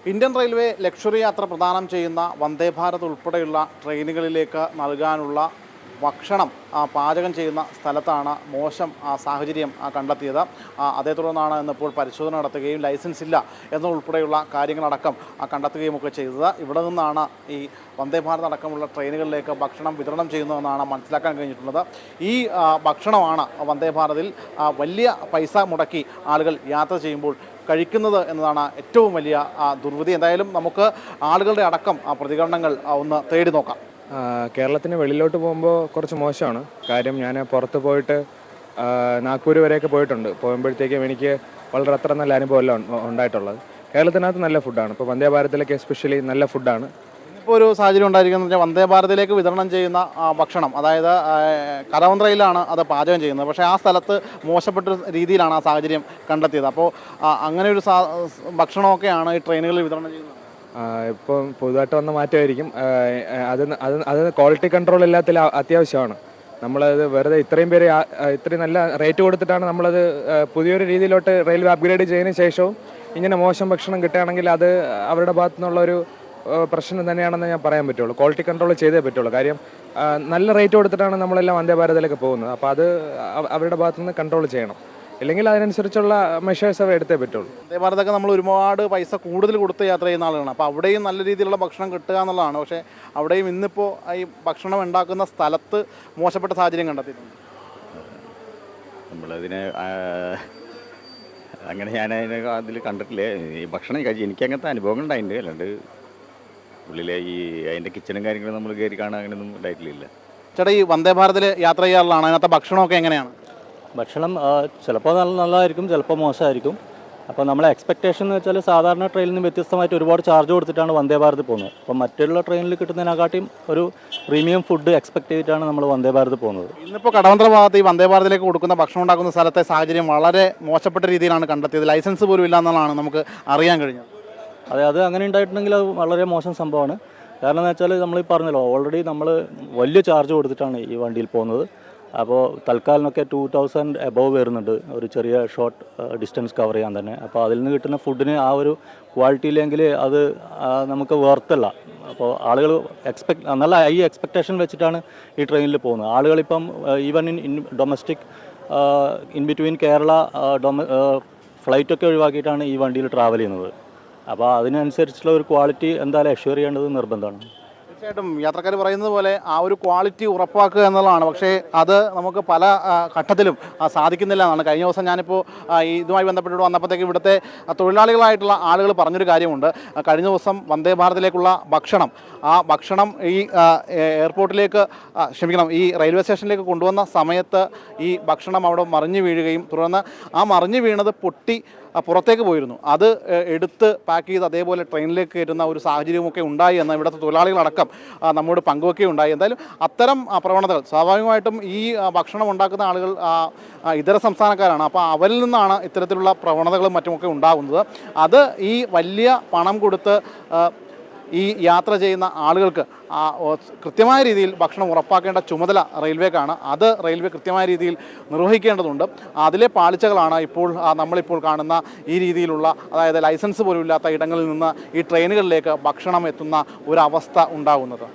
Indian railway luxury യാത്ര പ്രദാനം ചെയ്യുന്ന വന്ദേ ഭാരത് ഉൾപ്പെടെയുള്ള ട്രെയിനുകളിലേക്ക് നൽകാനുള്ള ഭക്ഷണം പാചകം ചെയ്യുന്ന സ്ഥലത്താണ് മോശം സാഹചര്യം കണ്ടെത്തിയത്. അതേ തുടർന്നാണ് ഇന്നിപ്പോൾ പരിശോധന നടത്തുകയും ലൈസൻസ് ഇല്ല എന്നുൾപ്പെടെയുള്ള കാര്യങ്ങളടക്കം കണ്ടെത്തുകയും ഒക്കെ ചെയ്തത്. ഇവിടെ നിന്നാണ് ഈ വന്ദേ ഭാരത് അടക്കമുള്ള ട്രെയിനുകളിലേക്ക് ഭക്ഷണം വിതരണം ചെയ്യുന്നതെന്നാണ് മനസ്സിലാക്കാൻ കഴിഞ്ഞിട്ടുള്ളത്. ഈ ഭക്ഷണമാണ് വന്ദേ ഭാരതിൽ വലിയ പൈസ മുടക്കി ആളുകൾ യാത്ര ചെയ്യുമ്പോൾ കഴിക്കുന്നത് എന്നതാണ് ഏറ്റവും വലിയ ദുർവിധി. എന്തായാലും നമുക്ക് ആളുകളുടെ അടക്കം പ്രതികരണങ്ങൾ ഒന്ന് തേടി നോക്കാം. കേരളത്തിന് വെളിയിലോട്ട് പോകുമ്പോൾ കുറച്ച് മോശമാണ്. കാര്യം ഞാൻ പുറത്ത് പോയിട്ട് നാഗ്പൂർ വരെയൊക്കെ പോകുമ്പോഴത്തേക്കും എനിക്ക് വളരെ അത്ര നല്ല അനുഭവമല്ല ഉണ്ടായിട്ടുള്ളത്. കേരളത്തിനകത്ത് നല്ല ഫുഡാണ്. ഇപ്പോൾ വന്ദേ ഭാരതിലേക്ക് എസ്പെഷ്യലി നല്ല ഫുഡാണ്. ഇപ്പോൾ ഒരു സാഹചര്യം ഉണ്ടായിരിക്കുന്നത് വെച്ചാൽ വന്ദേ ഭാരതിലേക്ക് വിതരണം ചെയ്യുന്ന ഭക്ഷണം, അതായത് കരവന്ത്രയിലാണ് അത് പാചകം ചെയ്യുന്നത്. പക്ഷേ ആ സ്ഥലത്ത് മോശപ്പെട്ട രീതിയിലാണ് ആ സാഹചര്യം കണ്ടെത്തിയത്. അപ്പോൾ അങ്ങനെ ഒരു ഭക്ഷണമൊക്കെയാണ് ഈ ട്രെയിനുകളിൽ വിതരണം ചെയ്യുന്നത്. ഇപ്പം പുതുതായിട്ട് വന്ന മാറ്റമായിരിക്കും. അത് ക്വാളിറ്റി കൺട്രോൾ എല്ലാത്തിൽ അത്യാവശ്യമാണ്. നമ്മളത് വെറുതെ ഇത്രയും പേര് ഇത്രയും നല്ല റേറ്റ് കൊടുത്തിട്ടാണ് നമ്മളത് പുതിയൊരു രീതിയിലോട്ട് റെയിൽവേ അപ്ഗ്രേഡ് ചെയ്തതിന് ശേഷവും ഇങ്ങനെ മോശം ഭക്ഷണം കിട്ടുകയാണെങ്കിൽ അത് അവരുടെ ഭാഗത്തു നിന്നുള്ളൊരു പ്രശ്നം തന്നെയാണെന്ന് ഞാൻ പറയാൻ പറ്റുള്ളൂ. ക്വാളിറ്റി കൺട്രോൾ ചെയ്തേ പറ്റുള്ളൂ. കാര്യം നല്ല റേറ്റ് കൊടുത്തിട്ടാണ് നമ്മളെല്ലാം വന്ദേ ഭാരതിലേക്ക് പോകുന്നത്. അപ്പോൾ അത് അവരുടെ ഭാഗത്തു നിന്ന് കൺട്രോൾ ചെയ്യണം. ഇല്ലെങ്കിൽ അതിനനുസരിച്ചുള്ള മെഷേഴ്സ് അവ എടുത്തേ പറ്റുള്ളൂ. വന്ദേ ഭാരതൊക്കെ നമ്മൾ ഒരുപാട് പൈസ കൂടുതൽ കൊടുത്ത് യാത്ര ചെയ്യുന്ന ആളുകളാണ്. അപ്പോൾ അവിടെയും നല്ല രീതിയിലുള്ള ഭക്ഷണം കിട്ടുക എന്നുള്ളതാണ്. പക്ഷേ അവിടെയും ഇന്നിപ്പോൾ ഈ ഭക്ഷണം ഉണ്ടാക്കുന്ന സ്ഥലത്ത് മോശപ്പെട്ട സാഹചര്യം കണ്ടെത്തിയിട്ടുണ്ട്. നമ്മളതിനെ അങ്ങനെ ഞാൻ അതിൽ കണ്ടിട്ടില്ലേ. ഈ ഭക്ഷണം കഴിച്ച് എനിക്ക് അങ്ങനത്തെ അനുഭവങ്ങൾ ഉണ്ടായിട്ടുണ്ട്. അല്ലാണ്ട് ഉള്ളിലെ ഈ അതിൻ്റെ കിച്ചണും കാര്യങ്ങളും നമ്മൾ കയറി കാണാൻ അങ്ങനെയൊന്നും ഉണ്ടായിട്ടില്ല. ചേട്ടാ, ഈ വന്ദേ ഭാരതിൽ യാത്ര ചെയ്യാറുള്ളതാണ്. അതിനകത്തെ ഭക്ഷണമൊക്കെ എങ്ങനെയാണ്? ഭക്ഷണം ചിലപ്പോൾ നല്ലതായിരിക്കും, ചിലപ്പോൾ മോശമായിരിക്കും. അപ്പോൾ നമ്മളെ എക്സ്പെക്റ്റേഷൻ എന്ന് വെച്ചാൽ സാധാരണ ട്രെയിനിൽ നിന്ന് വ്യത്യസ്തമായിട്ട് ഒരുപാട് ചാർജ് കൊടുത്തിട്ടാണ് വന്ദേ ഭാരത് പോകുന്നത്. അപ്പോൾ മറ്റുള്ള ട്രെയിനിൽ കിട്ടുന്നതിനെക്കാട്ടിയും ഒരു പ്രീമിയം ഫുഡ് എക്സ്പെക്ട് ചെയ്തിട്ടാണ് നമ്മൾ വന്ദേ ഭാരത് പോകുന്നത്. ഇന്നിപ്പോൾ കടവന്ത്ര ഭാഗത്ത് ഈ വന്ദേ ഭാരതിലേക്ക് കൊടുക്കുന്ന ഭക്ഷണം ഉണ്ടാക്കുന്ന സ്ഥലത്തെ സാഹചര്യം വളരെ മോശപ്പെട്ട രീതിയിലാണ് കണ്ടെത്തിയത്. ലൈസൻസ് പോലും ഇല്ല എന്നുള്ളതാണ് നമുക്ക് അറിയാൻ കഴിഞ്ഞത്. അതെ, അത് അങ്ങനെ ഉണ്ടായിട്ടുണ്ടെങ്കിൽ അത് വളരെ മോശം സംഭവമാണ്. കാരണം എന്ന് വെച്ചാൽ നമ്മൾ ഈ പറഞ്ഞല്ലോ, ഓൾറെഡി നമ്മൾ വലിയ ചാർജ് കൊടുത്തിട്ടാണ് ഈ വണ്ടിയിൽ പോകുന്നത്. അപ്പോൾ തൽക്കാലിനൊക്കെ 2000 എബോവ് വരുന്നുണ്ട് ഒരു ചെറിയ ഷോർട്ട് ഡിസ്റ്റൻസ് കവർ ചെയ്യാൻ തന്നെ. അപ്പോൾ അതിൽ നിന്ന് കിട്ടുന്ന ഫുഡിന് ആ ഒരു ക്വാളിറ്റി ഇല്ലെങ്കിൽ അത് നമുക്ക് വേർത്തല്ല. അപ്പോൾ ആളുകൾ നല്ല ഹൈ എക്സ്പെക്റ്റേഷൻ വെച്ചിട്ടാണ് ഈ ട്രെയിനിൽ പോകുന്നത്. ആളുകളിപ്പം even in domestic in between Kerala ഫ്ലൈറ്റൊക്കെ ഒഴിവാക്കിയിട്ടാണ് ഈ വണ്ടിയിൽ ട്രാവൽ ചെയ്യുന്നത്. അപ്പോൾ അതിനനുസരിച്ചുള്ള ഒരു ക്വാളിറ്റി എന്തായാലും അഷ്യൂർ ചെയ്യേണ്ടത് നിർബന്ധമാണ്. തീർച്ചയായിട്ടും യാത്രക്കാർ പറയുന്നത് പോലെ ആ ഒരു ക്വാളിറ്റി ഉറപ്പാക്കുക എന്നുള്ളതാണ്. പക്ഷേ അത് നമുക്ക് പല ഘട്ടത്തിലും സാധിക്കുന്നില്ല എന്നാണ്. കഴിഞ്ഞ ദിവസം ഞാനിപ്പോൾ ഇതുമായി ബന്ധപ്പെട്ടിട്ട് വന്നപ്പോഴത്തേക്ക് ഇവിടുത്തെ തൊഴിലാളികളായിട്ടുള്ള ആളുകൾ പറഞ്ഞൊരു കാര്യമുണ്ട്. കഴിഞ്ഞ ദിവസം വന്ദേ ഭാരതിലേക്കുള്ള ഭക്ഷണം, ആ ഭക്ഷണം ഈ എയർപോർട്ടിലേക്ക് ഈ റെയിൽവേ സ്റ്റേഷനിലേക്ക് കൊണ്ടുവന്ന സമയത്ത് ഈ ഭക്ഷണം അവിടെ മറിഞ്ഞു വീഴുകയും തുടർന്ന് ആ മറിഞ്ഞു വീണത് പൊട്ടി പുറത്തേക്ക് പോയിരുന്നു. അത് എടുത്ത് പാക്ക് ചെയ്ത് അതേപോലെ ട്രെയിനിലേക്ക് കയറ്റുന്ന ഒരു സാഹചര്യമൊക്കെ ഉണ്ടായി എന്ന് ഇവിടുത്തെ തൊഴിലാളികളടക്കം നമ്മോട് പങ്കുവെക്കുകയുണ്ടായി. എന്തായാലും അത്തരം പ്രവണതകൾ സ്വാഭാവികമായിട്ടും ഈ ഭക്ഷണം ഉണ്ടാക്കുന്ന ആളുകൾ ഇതര സംസ്ഥാനക്കാരാണ്. അപ്പോൾ അവരിൽ നിന്നാണ് ഇത്തരത്തിലുള്ള പ്രവണതകളും മറ്റുമൊക്കെ ഉണ്ടാകുന്നത്. അത് ഈ വലിയ പണം കൊടുത്ത് ഈ യാത്ര ചെയ്യുന്ന ആളുകൾക്ക് കൃത്യമായ രീതിയിൽ ഭക്ഷണം ഉറപ്പാക്കേണ്ട ചുമതല റെയിൽവേക്കാണ്. അത് റെയിൽവേ കൃത്യമായ രീതിയിൽ നിർവഹിക്കേണ്ടതുണ്ട്. അതിലെ പാളിച്ചകളാണ് ഇപ്പോൾ നമ്മളിപ്പോൾ കാണുന്ന ഈ രീതിയിലുള്ള, അതായത് ലൈസൻസ് പോലും ഇല്ലാത്ത ഇടങ്ങളിൽ നിന്ന് ഈ ട്രെയിനുകളിലേക്ക് ഭക്ഷണം എത്തുന്ന ഒരവസ്ഥ ഉണ്ടാകുന്നത്.